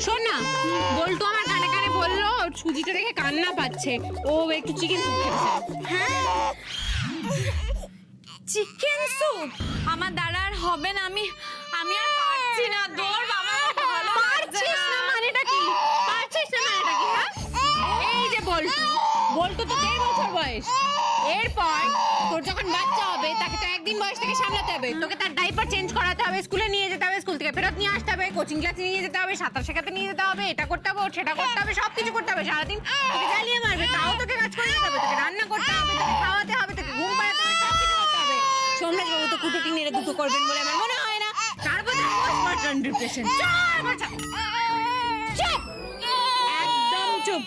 শোন না, বল্টু আমার কানে কানে বললো সুজিটা দেখে কান্না পাচ্ছে, ও একটু চিকেন স্যুপ খেতে চায়। হ্যাঁ, চিকেন স্যুপ আমার দ্বারা আর হবে না, আমি আর পারছি না। দৌড় বাবা, ভালো পারছিস না মানেটা কি? পারছিস না মানেটা কি? হ্যাঁ, এই যে বল্টু তো 1.5 বছর বয়স। এরপর তোর যখন বাচ্চা হবে তাকে তো একদিন বয়স থেকে সামলাতে হবে, তোকে তার ডাইপার চেঞ্জ করাতে হবে, স্কুলে নিয়ে যেতে হবে, স্কুল থেকে ফেরত নিয়ে আসতে হবে, কোচিং ক্লাসে নিয়ে যেতে হবে, সাঁতার শেখাতে নিয়ে যেতে হবে, এটা করতে হবে সেটা করতে হবে, সবকিছু করতে হবে। সারাদিন তোকে জ্বালিয়ে মারবে, তাও তোকে কাজ করে যেতে হবে, তোকে রান্না করতে হবে, তোকে খাওয়াতে হবে, তোকে ঘুম পাড়াতে হবে, সবকিছু করতে হবে। সোমরাজ বাবু তো কুটুটি নেড়ে দুটো করবেন বলে আমার মনে হয় না। তারপর পোস্টমর্টম ডিপ্রেশন। চুপ, একদম চুপ।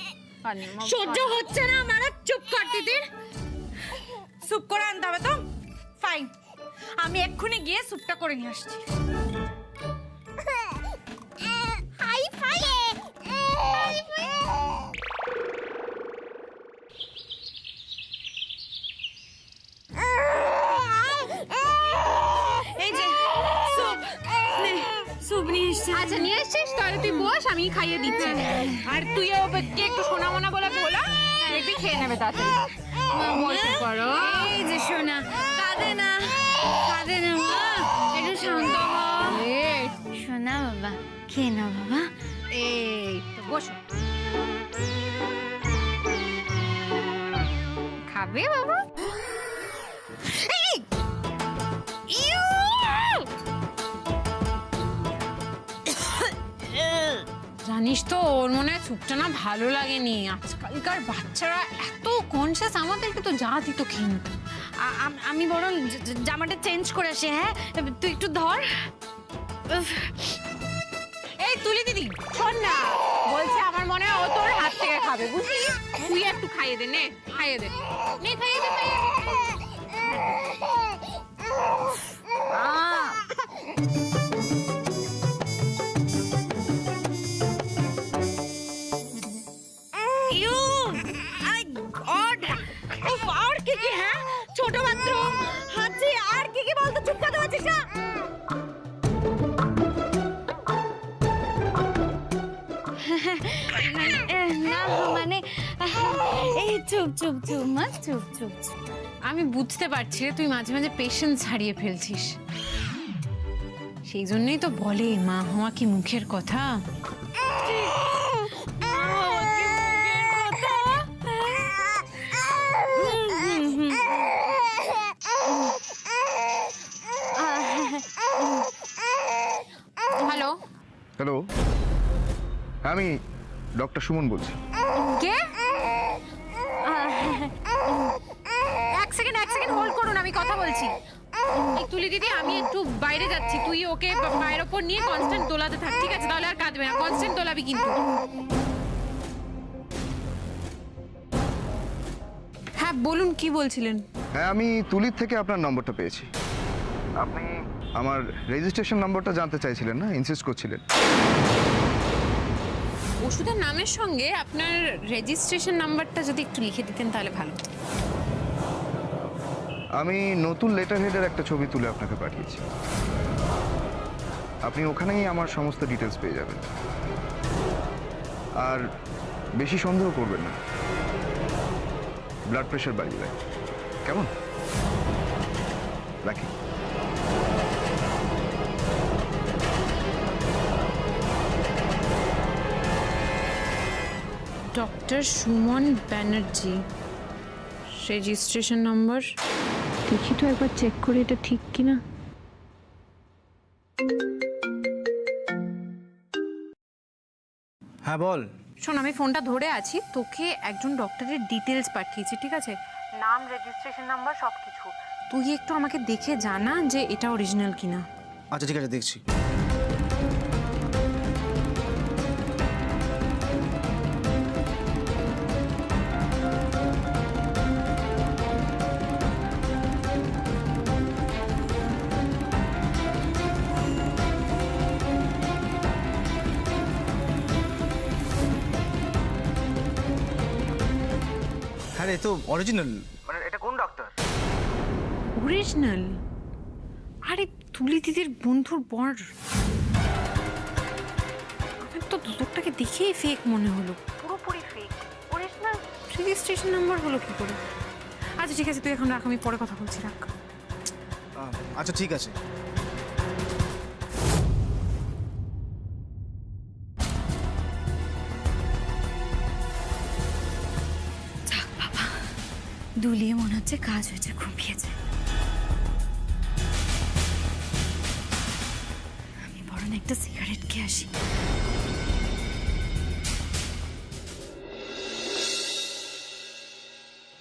সহ্য হচ্ছে না আমার, চুপ কর তিতির। স্যুপ করে আনতে হবে তো? ফাইন, আমি এক্ষুনি গিয়ে স্যুপটা করে নিয়ে আসছি। এই যে স্যুপ, নে স্যুপ নিয়ে এসছি। আচ্ছা নিয়ে এসছিস, তাহলে তুই বস, আমি খাইয়ে দিচ্ছি। আর তুইও ওকে একটু সোনা মোনা বলে বলা, দেখবি খেয়ে নেবে তাড়াতাড়ি। বসে পড়ো। এই যে সোনা, কাঁদে না মা, একটু শান্ত হ। সোনা বাবা, খেয়ে না বাবা। এই তো বসো। খাবে বাবা? জানিস তো ওর মনে হয় স্যুপটা না ভালো লাগেনি। আজকালকার বাচ্চারা এত কনসিয়াস, আমাদেরকে তো যা দিত খেয়ে নিত। আমি বরং জামাটা চেঞ্জ করে আসি। হ্যাঁ, তুই একটু ধর। এই তুলি দিদি শোন না, বলছে আমার মনে হয় ও তোর হাত থেকে খাবে, বুঝলি? তুই একটু খাইয়ে দে, নে খাইয়ে দে, নে খাইয়ে দে, খাইয়ে ছোট বাথরুম হাঁচি আর কি বলতো, চুপ করতে পারছিস না? না মানে এই চুপ চুপ চুপ মা, চুপ চুপ চুপ। আমি বুঝতে পারছি রে, তুই মাঝে মাঝে পেশেন্স হারিয়ে ফেলছিস। সেই জন্যই তো বলে মা হওয়া কি মুখের কথা। হ্যালো হ্যালো, আমি ডক্টর সুমন বলছি। কে? এক সেকেন্ড হোল্ড করুন, আমি কথা বলছি। এই তুলি দিদি, আমি একটু বাইরে যাচ্ছি, তুই ওকে পায়ের ওপর নিয়ে কনস্ট্যান্ট দোলাতে থাক, ঠিক আছে? তাহলে আর কাঁদবে না, কনস্ট্যান্ট দোলাবি কিন্তু। হ্যাঁ বলুন, কি বলছিলেন? হ্যাঁ, আমি তুলির থেকে আপনার নম্বরটা পেয়েছি। আপনি আমার রেজিস্ট্রেশন নম্বরটা জানতে চাইছিলেন না, ইনসিস্ট করছিলেন। ওষুধের নামের সঙ্গে আপনার রেজিস্ট্রেশন নাম্বারটা যদি একটু লিখে দিতেন তাহলে ভালো হতো। আমি নতুন লেটার হেডের একটা ছবি তুলে আপনাকে পাঠিয়েছি, আপনি ওখানেই আমার সমস্ত ডিটেলস পেয়ে যাবেন। আর বেশি সন্দেহ করবেন না, ব্লাড প্রেশার বাড়িয়ে দেয়। কেমন? রাখি। Doctor Suman Banerjee, registration number. দেখি তো একবার চেক করে এটা ঠিক কিনা। হ্যাঁ বল। শোন, আমি ফোনটা ধরে আছি, তোকে একজন ডক্টরের ডিটেলস পাঠিয়েছি, ঠিক আছে? নাম, রেজিস্ট্রেশন নাম্বার, সবকিছু। তুই একটু আমাকে দেখে জানা যে এটা অরিজিনাল কিনা। আচ্ছা ঠিক আছে, দেখছি। হ্যাঁ রে, তো অরিজিনাল। মানে এটা কোন ডক্টর? অরিজিনাল? আরে তুলি দিদির বন্ধুর বর। আমি তো লোকটাকে দেখেই ফেক মনে হলো, পুরোপুরি ফেক। অরিজিনাল রেজিস্ট্রেশন নাম্বার হলো কি করে? আচ্ছা ঠিক আছে, তুই এখন রাখ, আমি পরে কথা বলছি, রাখ। আচ্ছা ঠিক আছে। যাক বাবা, দুলিয়ে মনে হচ্ছে কাজ হয়েছে, ঘুমিয়েছে। আমি বরং একটা সিগারেট খেয়ে আসি।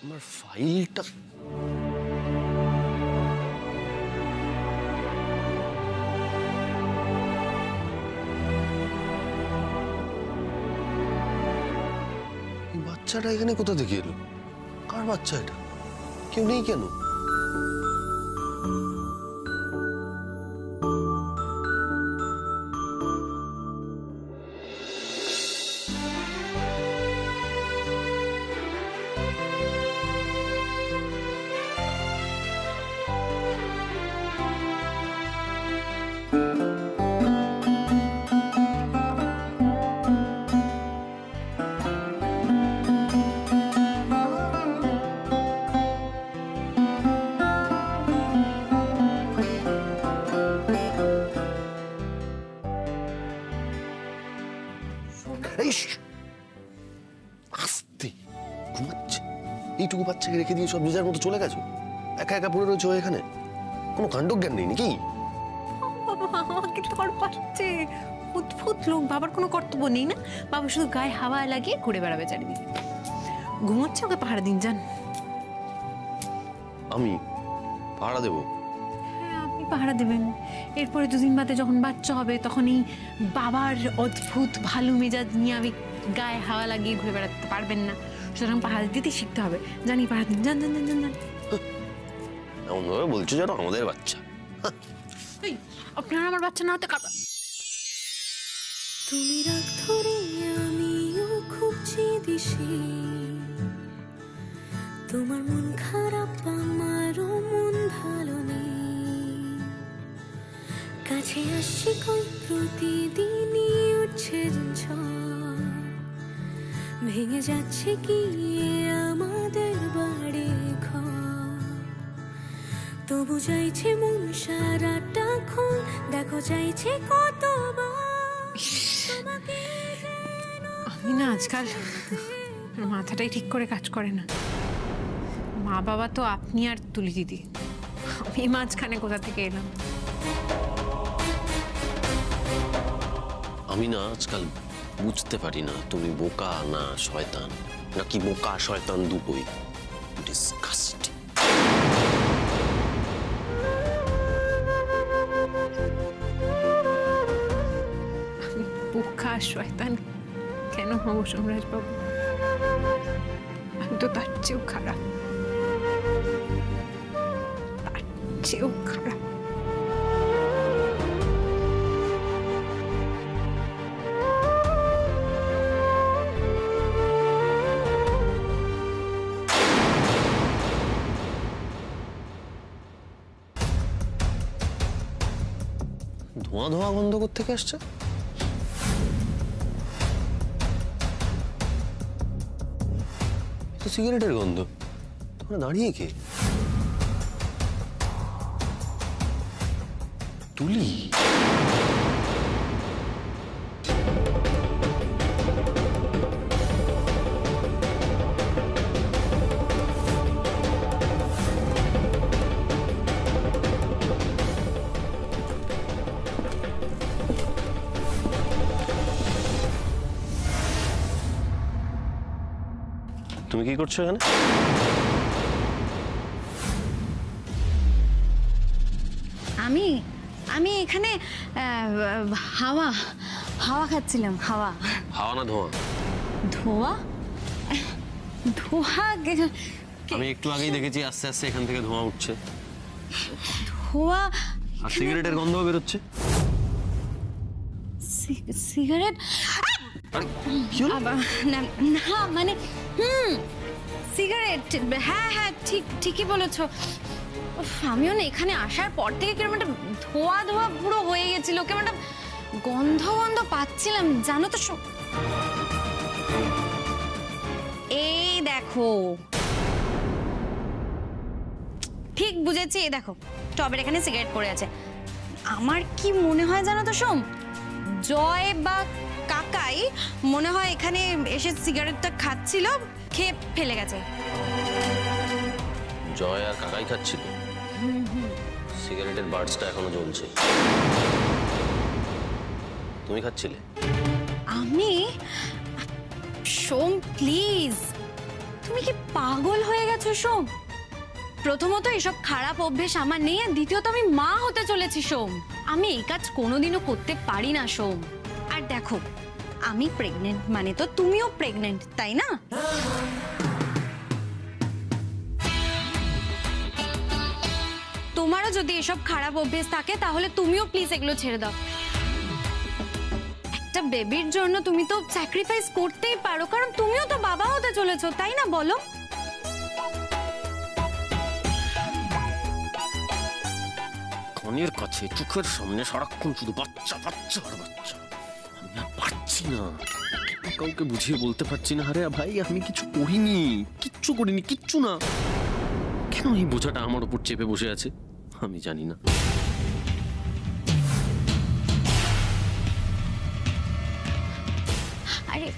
আমার ফাইলটা এই বাচ্চাটা এখানে কোথা থেকে এলো? কার বাচ্চা এটা? কেউ নেই কেন? এই আস্তে ঘুমাচ্ছে। এইটুকু বাচ্চাকে রেখে দিয়ে সব নিজের মতো চলে গেছো? একা একা পড়ে রয়েছে এখানে, কোনো কাণ্ডজ্ঞান নেই নাকি? বাবা আমাকে ধর পাচ্ছে, অদ্ভুত লোক। বাবার কোনো কর্তব্য নেই না? বাবা শুধু গায়ে হাওয়া লাগিয়ে ঘুরে বেড়াবে চারিদিকে। ঘুমোচ্ছে, ওকে পাহারা দিন যান। আমি পাহারা দেবো? হ্যাঁ আপনি পাহারা দেবেন। এরপরে দুদিন বাদে যখন বাচ্চা হবে তখন এই বাবার অদ্ভুত ভালো মেজাজ নিয়ে আমি গায়ে হাওয়া লাগিয়ে ঘুরে বেড়াতে পারবেন না, সুতরাং পাহারা দিতে শিখতে হবে। জানি, পাহারা দিন যান যান যান যান যান। এমন ভাবে বলছো যেন আমাদের বাচ্চা। এই, আপনারা আমার বাচ্চা না হতে কারণ তুমি রাগ ধরে আমিও খুঁজছি দিশে, তোমার মন খারাপ আমারও মন ভালো নেই, কাছে আসছি কই প্রতিদিনই উঠছে ঝড়, ভেঙে যাচ্ছে কি আমাদের বাড়ি ঘর, তবু চাইছে মন সারাটা ক্ষণ, দেখো চাইছে কতবার। আমি না আজকাল মাথাটাই ঠিক করে কাজ করে না। মা বাবা তো আপনি আর তুলি দিদি, আমি মাঝখানে কোথা থেকে এলাম? আমি না আজকাল বুঝতে পারি না তুমি বোকা না শয়তান, নাকি বোকা শয়তান দুটোই। ডিসকাস্টিং। আমি বোকা শয়তান কেন হবো সোমরাজ বাবু? আমি তো তার চেয়েও খারাপ, তার চেয়েও খারাপ। ধোঁয়া ধোঁয়া গন্ধ কোত্থেকে আসছে? তো সিগারেটের গন্ধ। তোমরা দাঁড়িয়ে কে? তুলি? তুমি কি করছো এখানে? আমি আমি এখানে হাওয়া হাওয়া খাচ্ছিলাম। হাওয়া হাওয়া না ধোঁয়া? ধোঁয়া ধোঁয়া আমি একটু আগেই দেখেছি আস্তে আস্তে এখান থেকে ধোঁয়া উঠছে, ধোঁয়া আর সিগারেটের গন্ধ বেরোচ্ছে। সিগারেট? কি হলো? না না মানে সিগারেট। হ্যাঁ হ্যাঁ ঠিকই বলেছো। আমিও না এখানে আসার পর থেকে কেমন একটা ধোঁয়া ধোঁয়া পুরো হয়ে গেছিল, কেমন একটা গন্ধ গন্ধ পাচ্ছিলাম জানো তো এই দেখো, ঠিক বুঝেছি। এই দেখো টবের এখানে সিগারেট পড়ে আছে। আমার কি মনে হয় জানো তো সোম, জয় বা কাকাই মনে হয় এখানে এসে সিগারেটটা খাচ্ছিল, খেয়ে ফেলে গেছে। জয় আর কাকাই খাচ্ছিল, সিগারেটের বার্ডসটা এখনো জ্বলছে। তুমি খাচ্ছিলে? আমি? সোম প্লিজ, তুমি কি পাগল হয়ে গেছো সোম? প্রথমত এসব খারাপ অভ্যেস আমার নেই, আর দ্বিতীয়ত আমি মা হতে চলেছি সোম। আমি এই কাজ কোনোদিনও করতে পারি না সোম। আর দেখো আমি প্রেগনেন্ট মানে তো তুমিও প্রেগনেন্ট, তাই না? তোমারও যদি এসব খারাপ অভ্যেস থাকে তাহলে তুমিও প্লিজ এগুলো ছেড়ে দাও। একটা বেবির জন্য তুমি তো স্যাক্রিফাইস করতেই পারো, কারণ তুমিও তো বাবা হতে চলেছো, তাই না বলো? কানের কাছে চোখের সামনে সারাক্ষণ শুধু বাচ্চা বাচ্চা আর বাচ্চা। আমি আর পারছি না, কাউকে বুঝিয়ে বলতে পারছি না। আরে ভাই আমি কিছু করিনি, কিচ্ছু করিনি, কিচ্ছু না। কেন এই বোঝাটা আমার উপর চেপে বসে আছে আমি জানি না। আরে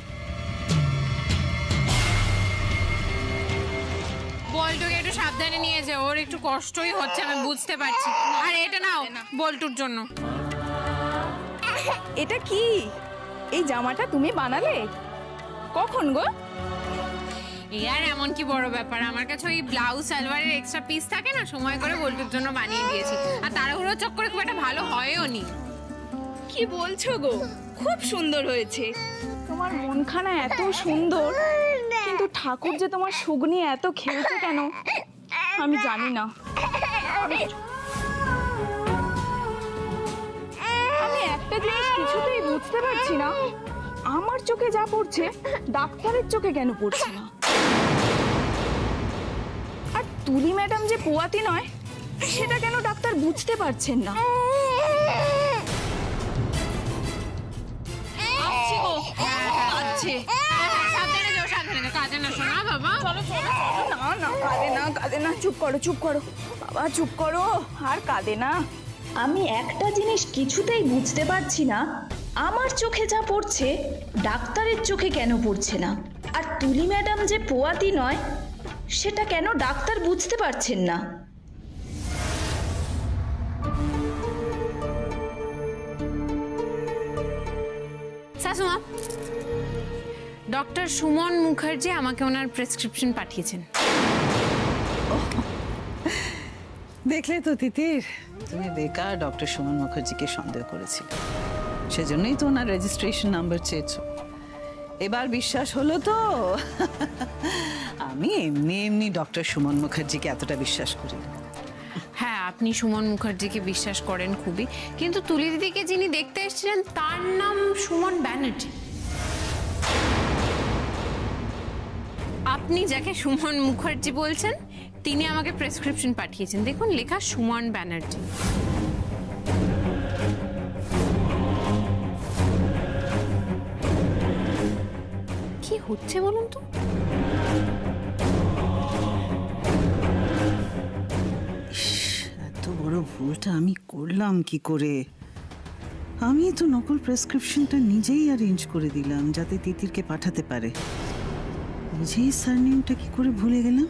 বল্টুকে একটু সাবধানে নিয়ে যাও, ওর একটু কষ্টই হচ্ছে আমি বুঝতে পারছি। আর এটা নাও বল্টুর জন্য। এটা কি? এই জামাটা তুমি বানালে কখন গো? আর এমন কি বড় ব্যাপার, আমার কাছে ওই ব্লাউজ সালোয়ারের এক্সট্রা পিস থাকে না, সময় করে বল্টুর জন্য বানিয়ে দিয়েছি। আর তাড়াহুড়ো চক্করে খুব একটা ভালো হয়ও নি। কি বলছো গো? খুব সুন্দর হয়েছে। তোমার মনখানা এত সুন্দর, কিন্তু ঠাকুর যে তোমার সুখ নিয়ে এত খেলছে কেন আমি জানি না। আমি একটা জিনিস কিছুতেই বুঝতে পারছি না, আমার চোখে যা পড়ছে ডাক্তারের চোখে কেন পড়ছে না? আর তুলি ম্যাডাম যে পোয়াতি নয় সেটা কেন ডাক্তার বুঝতে পারছেন না? সাবধানে যাও, সাবধানে যাও, কাজে না শোনা বাবা। না না কাঁদে না, কাঁদে না, চুপ করো চুপ করো বাবা, চুপ করো, আর কাঁদে না। আমি একটা জিনিস কিছুতেই বুঝতে পারছি না, আমার চোখে যা পড়ছে ডাক্তারের চোখে কেন পড়ছে না? আর তুলি ম্যাডাম যে পোয়াতি নয় সেটা কেন ডাক্তার বুঝতে পারছেন না? শাশুমা, ডক্টর সুমন মুখার্জি আমাকে ওনার প্রেসক্রিপশন পাঠিয়েছেন। দেখলে তো তিতির, তুমি বেকার ডক্টর সুমন মুখার্জিকে সন্দেহ করেছিলে, সেজন্যই তো ওনার রেজিস্ট্রেশন নাম্বার চেয়েছো। এবার বিশ্বাস হলো তো? আমি এমনি এমনি ডক্টর সুমন মুখার্জিকে এতটা বিশ্বাস করি না। হ্যাঁ, আপনি সুমন মুখার্জিকে বিশ্বাস করেন খুবই, কিন্তু তুলি দিদিকে যিনি দেখতে এসেছিলেন তার নাম সুমন ব্যানার্জি। আপনি যাকে সুমন মুখার্জি বলছেন তিনি আমাকে প্রেসক্রিপশন পাঠিয়েছেন, দেখুন লেখা সুমন ব্যানার্জি। কি হচ্ছে বলুন তো? এত বড় ভুলটা আমি করলাম কি করে? আমি তো নকল প্রেসক্রিপশনটা নিজেই অ্যারেঞ্জ করে দিলাম যাতে তিতিরকে পাঠাতে পারে, নিজেই সারনেমটা কি করে ভুলে গেলাম?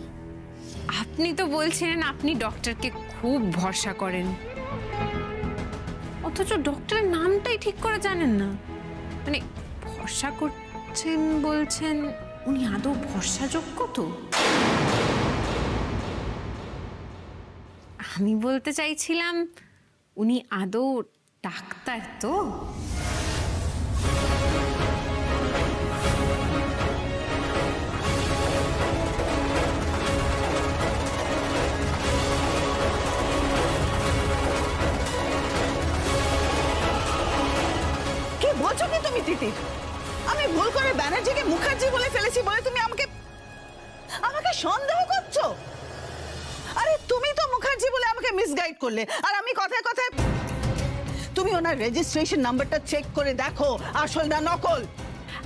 আপনি তো বলছিলেন আপনি ডক্টরকে খুব ভরসা করেন, অথচ ডক্টরের নামটাই ঠিক করে জানেন না। মানে ভরসা করছেন বলছেন, উনি আদৌ ভরসাযোগ্য তো? আমি বলতে চাইছিলাম উনি আদৌ ডাক্তার তো? কি বলছো কি তুমি তিতির? আমি ভুল করে ব্যানার্জিকে মুখার্জি বলে ফেলেছি বলে তুমি আমাকে সন্দেহ করছো? আরে তুমি তো মুখার্জি বলে আমাকে মিসগাইড করলে, আর আমি কথায় কথায় তুমি ওনার রেজিস্ট্রেশন নাম্বারটা চেক করে দেখো আসল না নকল।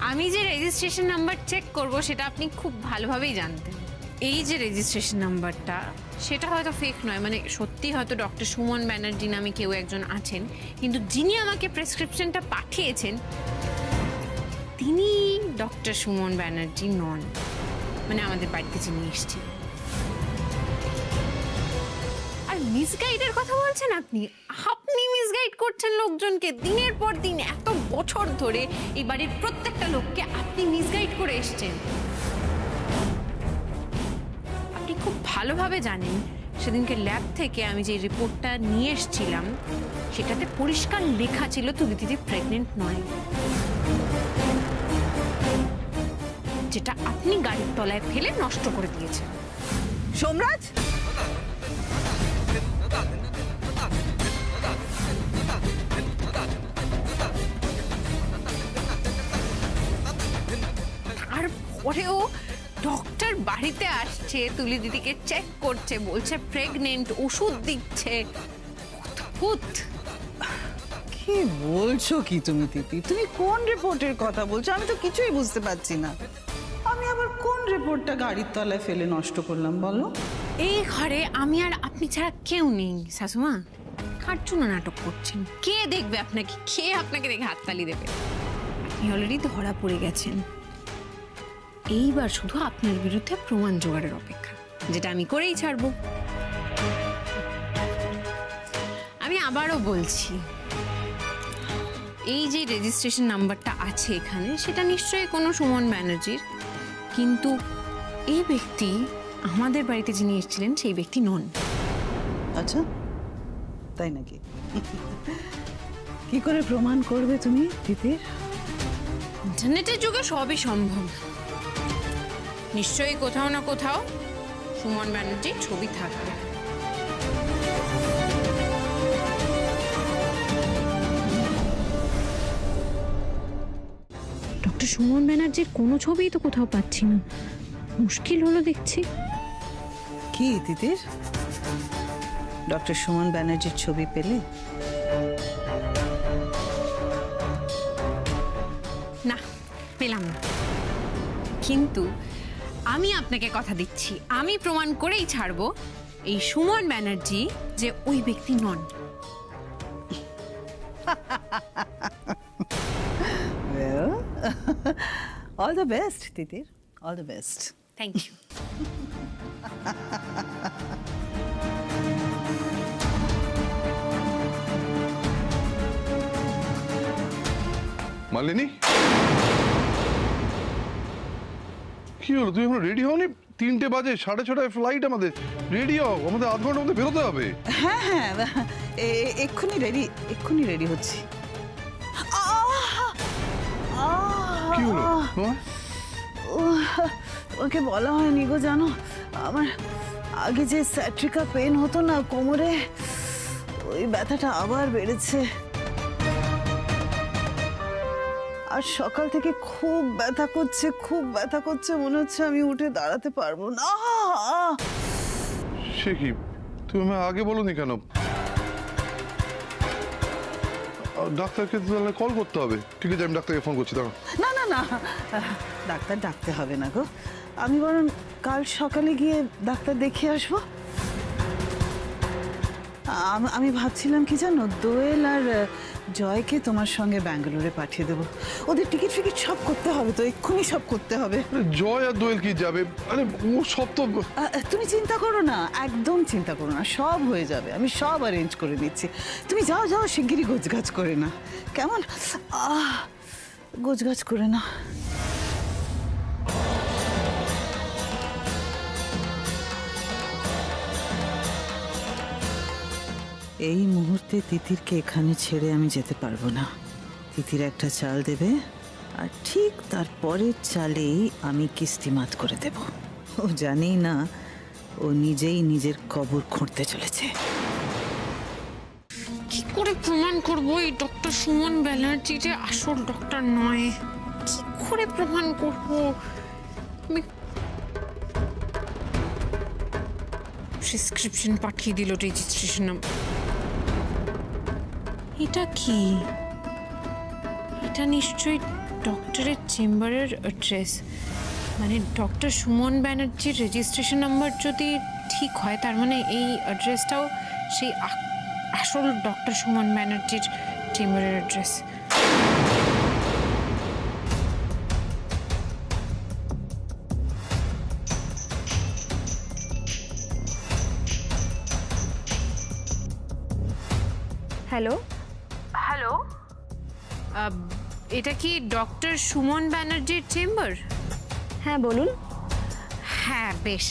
আমি যে রেজিস্ট্রেশন নাম্বার চেক করব সেটা আপনি খুব ভালোভাবেই জানতেন। এই যে রেজিস্ট্রেশন নাম্বারটা সেটা হয়তো ফেক নয়, মানে সত্যি হয়তো ডক্টর সুমন ব্যানার্জি নামে কেউ একজন আছেন, কিন্তু যিনি আমাকে প্রেসক্রিপশনটা পাঠিয়েছেন তিনি ডক্টর সুমন ব্যানার্জি নন, মানে আমাদের বাড়িতে যিনি এসেছেন। আর মিসগাইডের কথা বলছেন আপনি আপনি মিসগাইড করছেন লোকজনকে দিনের পর দিন, এত বছর ধরে এই বাড়ির প্রত্যেকটা লোককে আপনি মিসগাইড করে এসেছেন। আপনি খুব ভালোভাবে জানেন সেদিনকে ল্যাব থেকে আমি যে রিপোর্টটা নিয়ে এসেছিলাম সেটাতে পরিষ্কার লেখা ছিল তুলি দিদি প্রেগনেন্ট নয়, যেটা আপনি গাড়ির তলায় ফেলে নষ্ট করে দিয়েছেন। সোমরাজ, তারপরেও ডক্টর বাড়িতে আসছে, তুলি দিদিকে চেক করছে, বলছে প্রেগনেন্ট, ওষুধ দিচ্ছে। অদ্ভুত। কি বলছো কি তুমি তিতি? তুমি কোন রিপোর্টের কথা বলছো? আমি তো কিছুই বুঝতে পারছি না। আমি আবার কোন রিপোর্টটা গাড়ির তলায় ফেলে নষ্ট করলাম বলো? এই ঘরে আমি আর আপনি ছাড়া কেউ নেই শাশুমা, কার জন্য নাটক করছেন? কে দেখবে আপনাকে? কে আপনাকে দেখে হাততালি দেবে? আপনি অলরেডি ধরা পড়ে গেছেন, এইবার শুধু আপনার বিরুদ্ধে প্রমাণ জোগাড়ের অপেক্ষা, যেটা আমি করেই ছাড়বো। আমি আবারও বলছি, এই যে রেজিস্ট্রেশন নাম্বারটা আছে এখানে সেটা নিশ্চয়ই কোনো সুমন ব্যানার্জির, কিন্তু এই ব্যক্তি আমাদের বাড়িতে যিনি এসেছিলেন সেই ব্যক্তি নন। আচ্ছা, তাই নাকি? কি করে প্রমাণ করবে তুমি তিতির? ইন্টারনেটের যুগে সবই সম্ভব। নিশ্চয়ই কোথাও না কোথাও সুমন ব্যানার্জির ছবি থাকবে। ডক্টর সুমন ব্যানার্জির কোনো ছবিই তো কোথাও পাচ্ছি না, মুশকিল হলো দেখছি। কি তিতির, ডক্টর সুমন ব্যানার্জির ছবি পেলে? না, পেলাম না, কিন্তু আমি আপনাকে কথা দিচ্ছি, আমি প্রমাণ করেই ছাড়বো এই সুমন ব্যানার্জি যে ওই ব্যক্তি নন। All the best Titir, all the best. Thank you. Malini, কি হলো? তুই এখন রেডি হওনি? 3টে বাজে, 6:30টায় ফ্লাইট আমাদের। রেডি হও, আমাদের আধ ঘন্টার মধ্যে বেরোতে হবে। হ্যাঁ হ্যাঁ, এক্ষুনি রেডি হচ্ছি। কি হলো তোমার? ওকে বলা হয়নি গো, জানো আমার আগে যে স্যাট্রিকা পেন হতো না কোমরে, ওই ব্যথাটা আবার বেড়েছে। আর সকাল থেকে খুব ব্যথা করছে, খুব ব্যথা করছে, মনে হচ্ছে আমি উঠে দাঁড়াতে পারবো না। সে কি, তুমি আমায় আগে বলোনি কেন? ডাক্তারকে তাহলে কল করতে হবে। ঠিক আছে, আমি ডাক্তারকে ফোন করছি, দাঁড়াও। না না না, ডাক্তার ডাকতে হবে না গো, আমি বরং কাল সকালে গিয়ে ডাক্তার দেখিয়ে আসবো। আমি ভাবছিলাম কি জানো, দোয়েল আর জয়কে তোমার সঙ্গে ব্যাঙ্গালোরে পাঠিয়ে দেবো। ওদের টিকিট ফিকিট সব করতে হবে তো, এক্ষুনি সব করতে হবে। জয় আর দোয়েল কি যাবে? আরে ও সব তো। তুমি চিন্তা করো না, একদম চিন্তা করো না, সব হয়ে যাবে, আমি সব অ্যারেঞ্জ করে দিচ্ছি। তুমি যাও যাও, শিগগিরই গোছগাছ করে না, কেমন? গোছগাছ করে না। এই মুহূর্তে তিতিরকে এখানে ছেড়ে আমি যেতে পারবো না। তিতির একটা চাল দেবে, আর ঠিক তারপরের চালেই আমি কিস্তিমাত করে দেব। ও জানেই না ও নিজেই নিজের কবর খুঁড়তে চলেছে। কি করে প্রমাণ করবো এই ডক্টর সুমন ব্যানার্জি যে আসল ডক্টর নয়? কি করে প্রমাণ করবো? প্রেসক্রিপশন পাঠিয়ে দিল, রেজিস্ট্রেশন নাম্বার। এটা কি? এটা নিশ্চয়ই ডক্টরের চেম্বারের অ্যাড্রেস। মানে ডক্টর সুমন ব্যানার্জির রেজিস্ট্রেশন নাম্বার যদি ঠিক হয়, তার মানে এই অ্যাড্রেসটাও সেই আসল ডক্টর সুমন ব্যানার্জির চেম্বারের অ্যাড্রেস। হ্যালো, হ্যালো, এটা কি ডক্টর সুমন ব্যানার্জির চেম্বার? হ্যাঁ বলুন। হ্যাঁ বেশ,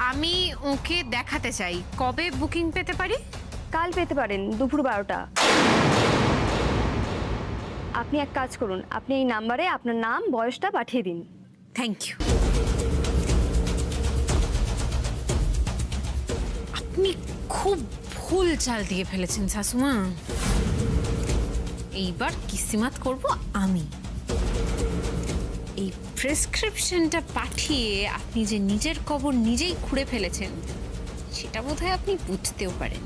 আমি ওকে দেখাতে চাই। কবে বুকিং পেতে পারি? কাল পেতে পারেন দুপুর 12টা। আপনি এক কাজ করুন, আপনি এই নাম্বারে আপনার নাম বয়সটা পাঠিয়ে দিন। Thank you. আপনি খুব ভুল চাল দিয়ে ফেলেছেন শাশুমা। এইবার কিসিমাত করব আমি। এই প্রেসক্রিপশনটা পাঠিয়ে আপনি যে নিজের কবর নিজেই খুঁড়ে ফেলেছেন, সেটা বোধহয় আপনি বুঝতেও পারেন।